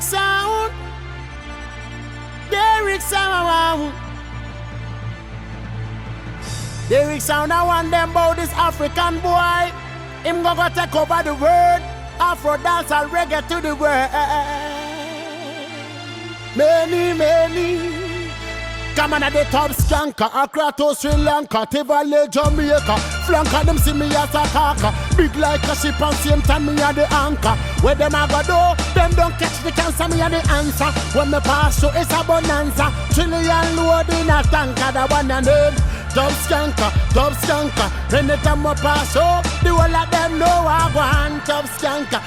Derrick sound. Derrick sound. Derrick sound, I want them about this African boy. Him go take over the world. Afro dance and reggae to the world. Many. Come on at the top Skanka, Accra to Sri Lanka, Tivoli, Jamaica. Flanker them see me as a talker. Big like a ship and same time me at the anchor. Where them a go do, them don't catch the cancer, me a the answer. When me pass through it's a bonanza. Trillion load in a tanker, the one and them. Dub Skanka. Anytime I pass the whole of them know I want. Dub Skanka.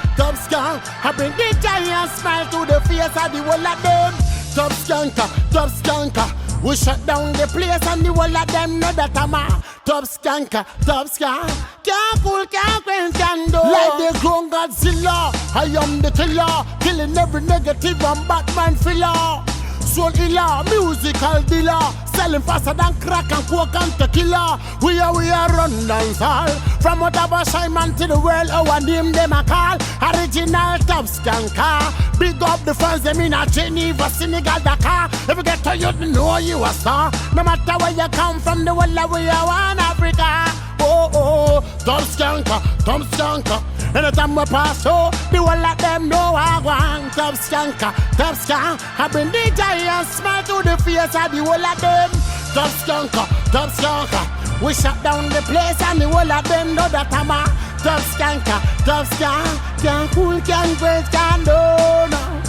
I bring the giant smile to the face of the whole of them. Dub Skanka. We shut down the place and the whole of them know that I'm a Dub Skanka. Can't fool, can't quench, can't do. Like the grown Godzilla, I am the killer. Killing every negative and Batman filler. Soul killer, musical dealer. Selling faster than crack and coke and tequila. We are run dance all. From whatever Simon to the world, our name them a call. Original Dub Skanka. Big up the fans, them in a Geneva, Senegal, Dakar. If you get to you know you a star. No matter where you come from, the world we are one Africa. Oh, Dub Skanka. Anytime we pass the whole of them know I want. Dub Skanka. I bring the giant smile to the face of the whole of them. Dub Skanka. We shut down the place and the whole of them know that I'm a Dub Skanka. Can't cool, can't break, can't do no.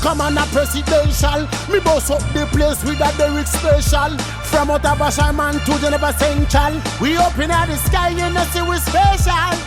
Come on a presidential. Me boss up the place with a Derrick special. From Ottawa Shaman to Geneva Central. We up in the sky, you know see we special.